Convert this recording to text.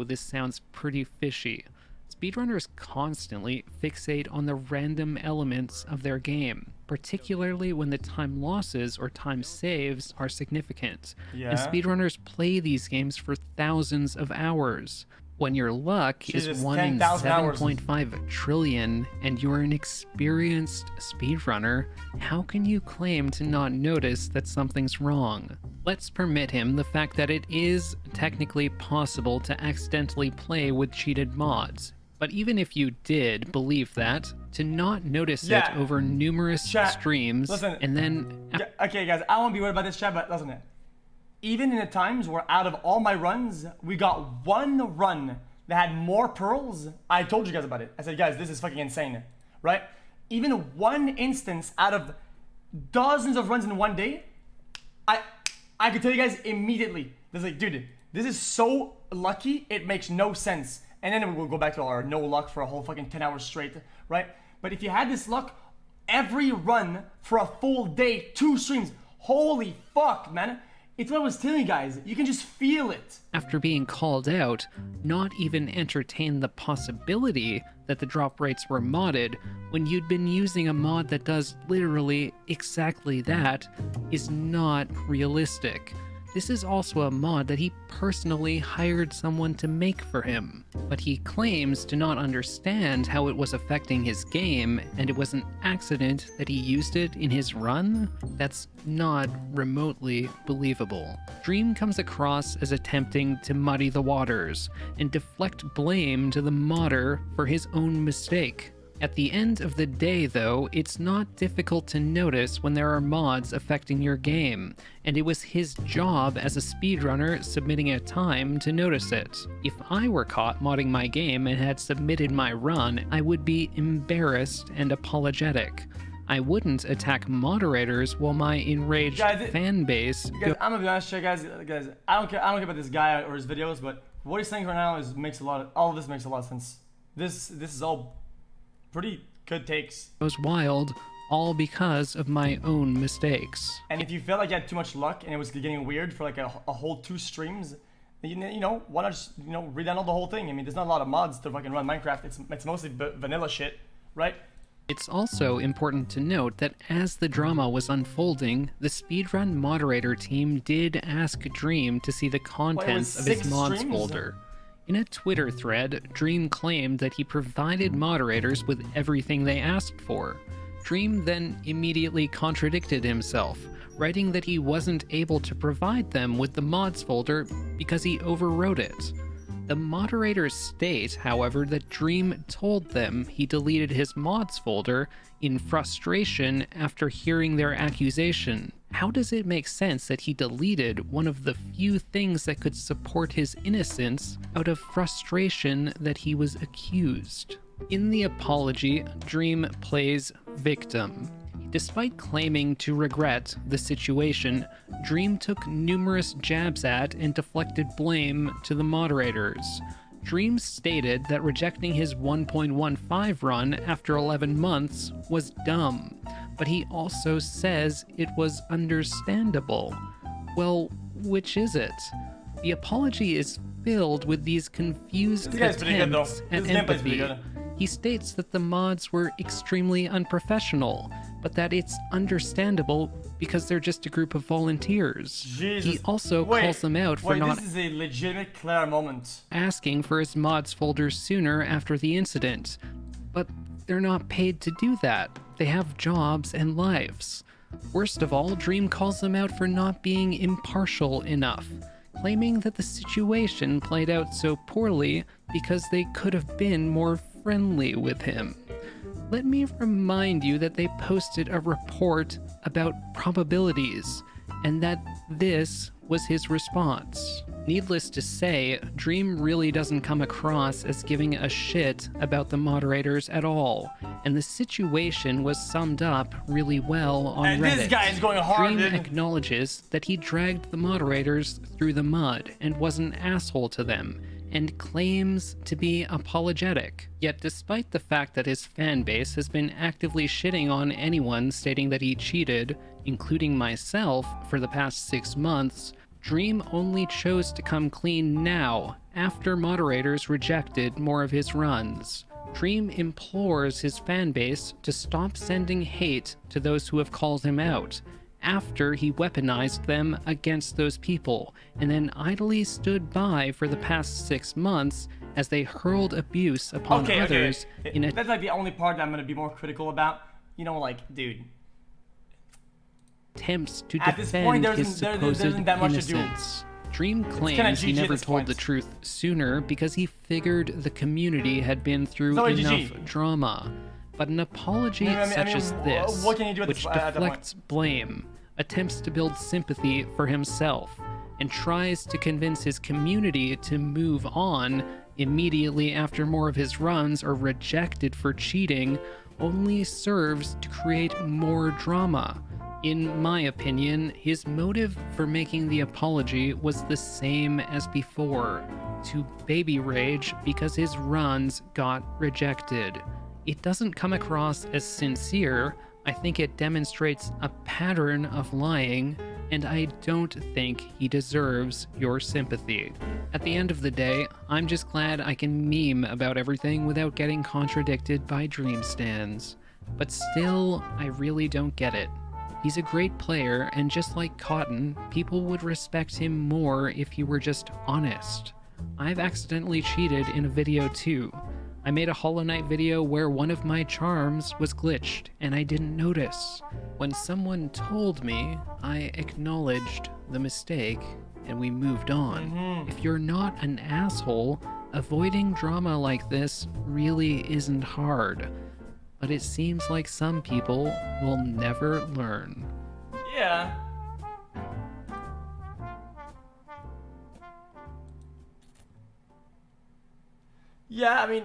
This sounds pretty fishy. Speedrunners constantly fixate on the random elements of their game, particularly when the time losses or time saves are significant. And Yeah. speedrunners play these games for thousands of hours. When your luck is Jesus, 1 in 10,000 hours. 7.5 trillion and you're an experienced speedrunner, how can you claim to not notice that something's wrong? Let's permit him the fact that it is technically possible to accidentally play with cheated mods. But even if you did believe that, to not notice it over numerous streams and then... Okay guys, I won't be worried about this chat, but listen it. Even in the times where out of all my runs, we got one run that had more pearls, I told you guys about it. I said, guys, this is fucking insane, right? Even one instance out of dozens of runs in one day, I could tell you guys immediately. It's like, dude, this is so lucky, it makes no sense. And then we'll go back to our no luck for a whole fucking 10 hours straight, right? But if you had this luck, every run for a full day, 2 streams, holy fuck, man. It's what I was telling you guys, you can just feel it. After being called out, not even entertain the possibility that the drop rates were modded when you'd been using a mod that does literally exactly that is not realistic. This is also a mod that he personally hired someone to make for him, but he claims to not understand how it was affecting his game, and it was an accident that he used it in his run? That's not remotely believable. Dream comes across as attempting to muddy the waters and deflect blame to the modder for his own mistake. At the end of the day, though, it's not difficult to notice when there are mods affecting your game, and it was his job as a speedrunner submitting a time to notice it. If I were caught modding my game and had submitted my run, I would be embarrassed and apologetic. I wouldn't attack moderators while my enraged fan base... Guys, I'm gonna be honest with you guys, I don't care about this guy or his videos, but what he's saying right now all of this makes a lot of sense. This is all pretty good takes. Goes wild, all because of my own mistakes. And if you felt like you had too much luck and it was getting weird for like a whole 2 streams, you know, why not just, you know, redownload the whole thing? I mean, there's not a lot of mods to fucking run Minecraft. It's mostly vanilla shit, right? It's also important to note that as the drama was unfolding, the speedrun moderator team did ask Dream to see the contents of his mods folder. In a Twitter thread, Dream claimed that he provided moderators with everything they asked for. Dream then immediately contradicted himself, writing that he wasn't able to provide them with the mods folder because he overwrote it. The moderators state, however, that Dream told them he deleted his mods folder in frustration after hearing their accusation. How does it make sense that he deleted one of the few things that could support his innocence out of frustration that he was accused? In the apology, Dream plays victim. Despite claiming to regret the situation, Dream took numerous jabs at and deflected blame to the moderators. Dream stated that rejecting his 1.15 run after 11 months was dumb, but he also says it was understandable. Well, which is it? The apology is filled with these confused attempts at empathy. He states that the mods were extremely unprofessional, but that it's understandable because they're just a group of volunteers. Jesus. He also calls them out for not this is a legitimate Claire moment. asking for his mods folder sooner after the incident. But they're not paid to do that. They have jobs and lives. Worst of all, Dream calls them out for not being impartial enough, claiming that the situation played out so poorly because they could have been more friendly with him. Let me remind you that they posted a report about probabilities, and that this was his response. Needless to say, Dream really doesn't come across as giving a shit about the moderators at all, and the situation was summed up really well on Reddit. This guy is going hard, Dream acknowledges that he dragged the moderators through the mud and was an asshole to them, and claims to be apologetic. Yet despite the fact that his fanbase has been actively shitting on anyone stating that he cheated, including myself, for the past 6 months, Dream only chose to come clean now After moderators rejected more of his runs, Dream implores his fanbase to stop sending hate to those who have called him out, after he weaponized them against those people, and then idly stood by for the past 6 months as they hurled abuse upon others. That's like the only part that I'm going to be more critical about. You know, like, dude. Attempts to defend his supposed innocence. Dream claims he never told the truth sooner because he figured the community had been through enough drama. But an apology such as this, which deflects blame, attempts to build sympathy for himself, and tries to convince his community to move on immediately after more of his runs are rejected for cheating, only serves to create more drama. In my opinion, his motive for making the apology was the same as before, to baby rage because his runs got rejected. It doesn't come across as sincere. I think it demonstrates a pattern of lying, and I don't think he deserves your sympathy. At the end of the day, I'm just glad I can meme about everything without getting contradicted by Dream stans. But still, I really don't get it. He's a great player, and just like Cotton, people would respect him more if he were just honest. I've accidentally cheated in a video too. I made a Hollow Knight video where one of my charms was glitched, and I didn't notice. When someone told me, I acknowledged the mistake, and we moved on. If you're not an asshole, avoiding drama like this really isn't hard. But it seems like some people will never learn. Yeah. Yeah, I mean,